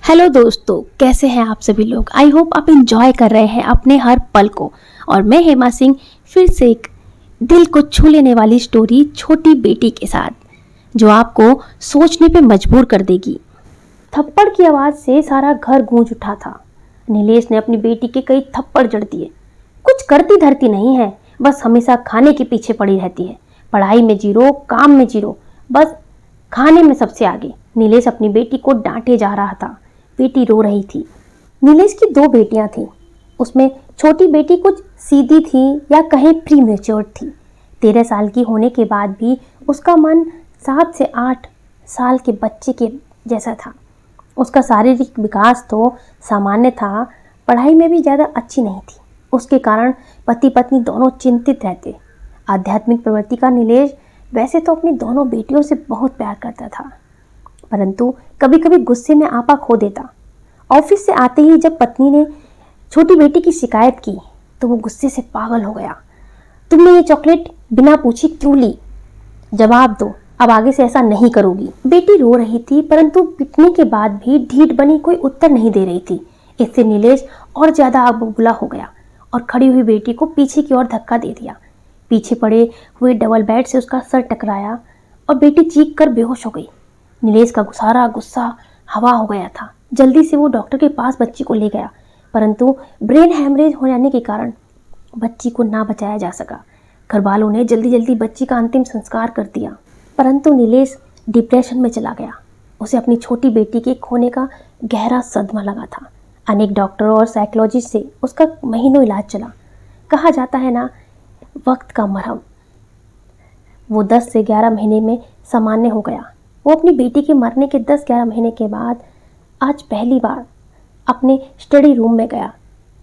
Hello दोस्तों, कैसे हैं आप सभी लोग। आई होप आप इंजॉय कर रहे हैं अपने हर पल को। और मैं हेमा सिंह फिर से एक दिल को छू लेने वाली स्टोरी छोटी बेटी के साथ, जो आपको सोचने पे मजबूर कर देगी। थप्पड़ की आवाज़ से सारा घर गूंज उठा था। नीलेश ने अपनी बेटी के कई थप्पड़ जड़ दिए। कुछ करती धरती नहीं है, बस हमेशा खाने के पीछे पड़ी रहती है। पढ़ाई में जीरो, काम में जीरो, बस खाने में सबसे आगे। नीलेश अपनी बेटी को डांटे जा रहा था। बेटी रो रही थी। नीलेश की दो बेटियां थीं। उसमें छोटी बेटी कुछ सीधी थी या कहीं प्री मैच्योर्ड थी। 13 साल की होने के बाद भी उसका मन 7 से 8 साल के बच्चे के जैसा था। उसका शारीरिक विकास तो सामान्य था, पढ़ाई में भी ज़्यादा अच्छी नहीं थी। उसके कारण पति पत्नी दोनों चिंतित रहते। आध्यात्मिक प्रवृत्ति का नीलेश वैसे तो अपनी दोनों बेटियों से बहुत प्यार करता था, परंतु कभी कभी गुस्से में आपा खो देता। ऑफिस से आते ही जब पत्नी ने छोटी बेटी की शिकायत की तो वो गुस्से से पागल हो गया। तुमने ये चॉकलेट बिना पूछे क्यों ली? जवाब दो, अब आगे से ऐसा नहीं करोगी। बेटी रो रही थी, परंतु पिटने के बाद भी ढीठ बनी कोई उत्तर नहीं दे रही थी। इससे नीलेश और ज्यादा आग बबूला हो गया और खड़ी हुई बेटी को पीछे की ओर धक्का दे दिया। पीछे पड़े हुए डबल बेड से उसका सर टकराया और बेटी चीख कर बेहोश हो गई। नीलेश का सारा गुस्सा हवा हो गया था। जल्दी से वो डॉक्टर के पास बच्ची को ले गया, परंतु ब्रेन हैमरेज हो जाने के कारण बच्ची को ना बचाया जा सका। घर वालों ने जल्दी जल्दी बच्ची का अंतिम संस्कार कर दिया, परंतु नीलेश डिप्रेशन में चला गया। उसे अपनी छोटी बेटी के खोने का गहरा सदमा लगा था। अनेक डॉक्टरों और साइकोलॉजिस्ट से उसका महीनों इलाज चला। कहा जाता है ना, वक्त का मरहम। वो 10 से 11 महीने में सामान्य हो गया। वो अपनी बेटी के मरने के 10-11 महीने के बाद आज पहली बार अपने स्टडी रूम में गया।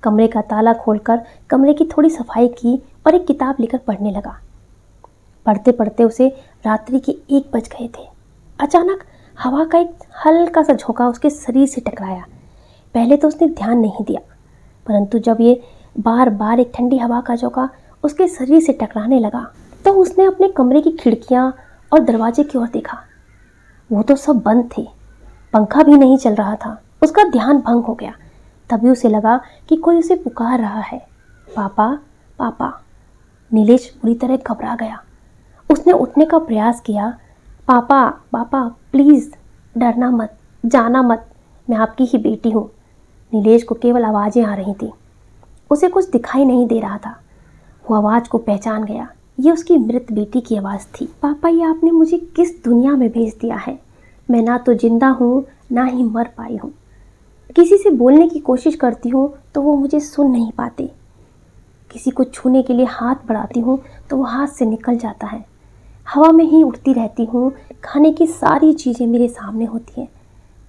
कमरे का ताला खोलकर कमरे की थोड़ी सफाई की और एक किताब लेकर पढ़ने लगा। पढ़ते पढ़ते उसे रात्रि के 1 बज गए थे। अचानक हवा का एक हल्का सा झोंका उसके शरीर से टकराया। पहले तो उसने ध्यान नहीं दिया, परंतु जब ये बार बार एक ठंडी हवा का झोंका उसके शरीर से टकराने लगा तो उसने अपने कमरे की खिड़कियां और दरवाजे की ओर देखा। वो तो सब बंद थे, पंखा भी नहीं चल रहा था। उसका ध्यान भंग हो गया। तभी उसे लगा कि कोई उसे पुकार रहा है, पापा पापा। नीलेश बुरी तरह घबरा गया। उसने उठने का प्रयास किया। पापा पापा प्लीज़, डरना मत, जाना मत, मैं आपकी ही बेटी हूँ। नीलेश को केवल आवाज़ें आ रही थी, उसे कुछ दिखाई नहीं दे रहा था। वो आवाज़ को पहचान गया। ये उसकी मृत बेटी की आवाज़ थी। पापा, ये आपने मुझे किस दुनिया में भेज दिया है? मैं ना तो जिंदा हूँ ना ही मर पाई हूँ। किसी से बोलने की कोशिश करती हूँ तो वो मुझे सुन नहीं पाते। किसी को छूने के लिए हाथ बढ़ाती हूँ तो वो हाथ से निकल जाता है। हवा में ही उड़ती रहती हूँ। खाने की सारी चीज़ें मेरे सामने होती हैं,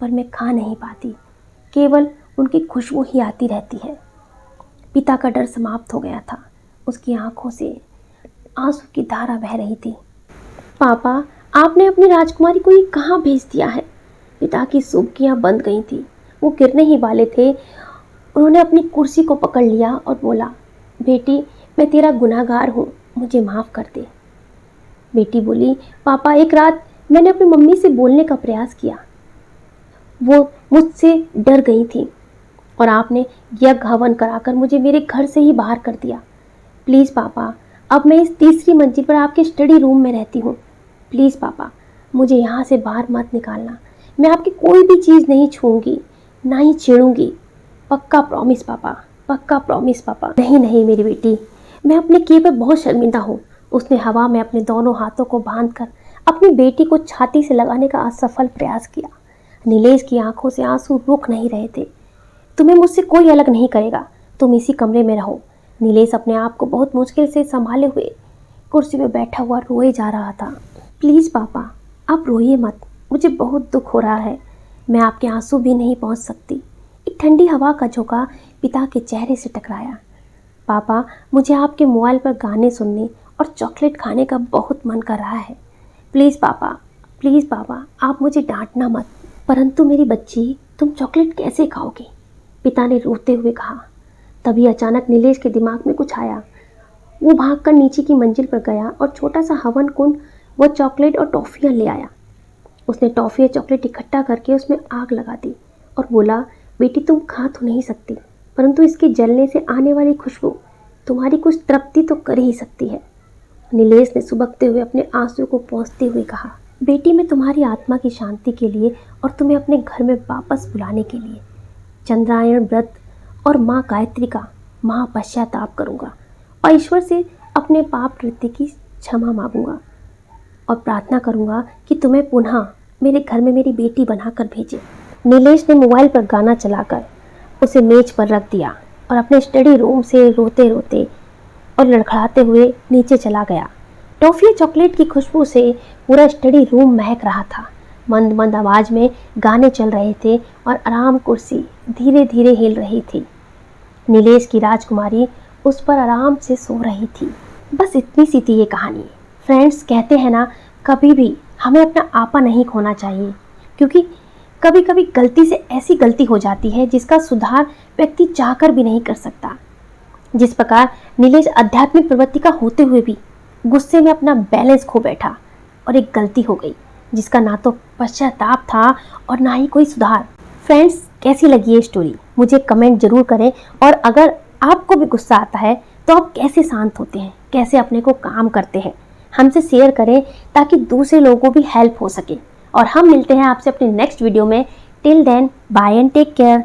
पर मैं खा नहीं पाती। केवल उनकी खुशबू ही आती रहती है। पिता का डर समाप्त हो गया था। उसकी आंखों से आंसू की धारा बह रही थी। पापा, आपने अपनी राजकुमारी को ये कहाँ भेज दिया है? पिता की सुबकियाँ बंद गई थी। वो गिरने ही वाले थे। उन्होंने अपनी कुर्सी को पकड़ लिया और बोला, बेटी, मैं तेरा गुनहगार हूँ, मुझे माफ़ कर दे। बेटी बोली, पापा, एक रात मैंने अपनी मम्मी से बोलने का प्रयास किया। वो मुझसे डर गई थी और आपने यज्ञ हवन कराकर मुझे मेरे घर से ही बाहर कर दिया। प्लीज़ पापा, अब मैं इस तीसरी मंजिल पर आपके स्टडी रूम में रहती हूँ। प्लीज़ पापा, मुझे यहाँ से बाहर मत निकालना। मैं आपकी कोई भी चीज़ नहीं छूऊंगी, ना ही छेड़ूंगी। पक्का प्रॉमिस पापा, पक्का प्रॉमिस पापा। नहीं नहीं मेरी बेटी, मैं अपने किए पर बहुत शर्मिंदा हूँ। उसने हवा में अपने दोनों हाथों को बांधकर अपनी बेटी को छाती से लगाने का असफल प्रयास किया। नीलेश की आंखों से आंसू रुक नहीं रहे थे। तुम्हें मुझसे कोई अलग नहीं करेगा, तुम इसी कमरे में रहो। नीलेश अपने आप को बहुत मुश्किल से संभाले हुए कुर्सी में बैठा हुआ रोए जा रहा था। प्लीज़ पापा, आप रोइए मत, मुझे बहुत दुख हो रहा है। मैं आपके आंसू भी नहीं पहुंच सकती। एक ठंडी हवा का झोंका पिता के चेहरे से टकराया। पापा, मुझे आपके मोबाइल पर गाने सुनने और चॉकलेट खाने का बहुत मन कर रहा है। प्लीज़ पापा, प्लीज़ पापा, आप मुझे डांटना मत। परंतु मेरी बच्ची, तुम चॉकलेट कैसे खाओगी? पिता ने रोते हुए कहा। तभी अचानक नीलेश के दिमाग में कुछ आया। वो भागकर नीचे की मंजिल पर गया और छोटा सा हवन कुंड वो चॉकलेट और टॉफ़ियाँ ले आया। उसने टॉफ़ी और चॉकलेट इकट्ठा करके उसमें आग लगा दी और बोला, बेटी तुम खा तो नहीं सकती, परंतु इसके जलने से आने वाली खुशबू तुम्हारी कुछ तृप्ति तो कर ही सकती है। नीलेश ने सुबकते हुए अपने आंसू को पोंछते हुए कहा, बेटी मैं तुम्हारी आत्मा की शांति के लिए और तुम्हें अपने घर में वापस बुलाने के लिए चंद्रायण व्रत और माँ गायत्री का महापश्चाताप करूँगा और ईश्वर से अपने पाप कृत्य की क्षमा मांगूंगा और प्रार्थना करूंगा कि तुम्हें पुनः मेरे घर में मेरी बेटी बनाकर भेजे। नीलेश ने मोबाइल पर गाना चलाकर उसे मेज पर रख दिया और अपने स्टडी रूम से रोते रोते और लड़खड़ाते हुए नीचे चला गया। टॉफ़ी चॉकलेट की खुशबू से पूरा स्टडी रूम महक रहा था। मंद मंद आवाज़ में गाने चल रहे थे और आराम कुर्सी धीरे धीरे हिल रही थी। नीलेश की राजकुमारी उस पर आराम से सो रही थी। बस इतनी सी थी ये कहानी। फ्रेंड्स, कहते हैं ना, कभी भी हमें अपना आपा नहीं खोना चाहिए, क्योंकि कभी कभी गलती से ऐसी गलती हो जाती है जिसका सुधार व्यक्ति चाहकर भी नहीं कर सकता। जिस प्रकार नीलेश आध्यात्मिक प्रवृत्ति का होते हुए भी गुस्से में अपना बैलेंस खो बैठा और एक गलती हो गई जिसका ना तो पश्चाताप था और ना ही कोई सुधार। फ्रेंड्स, कैसी लगी ये स्टोरी मुझे कमेंट जरूर करें। और अगर आपको भी गुस्सा आता है तो आप कैसे शांत होते हैं, कैसे अपने को काम करते हैं, हमसे शेयर करें ताकि दूसरे लोगों को भी हेल्प हो सके। और हम मिलते हैं आपसे अपने नेक्स्ट वीडियो में। Till then, bye and take care.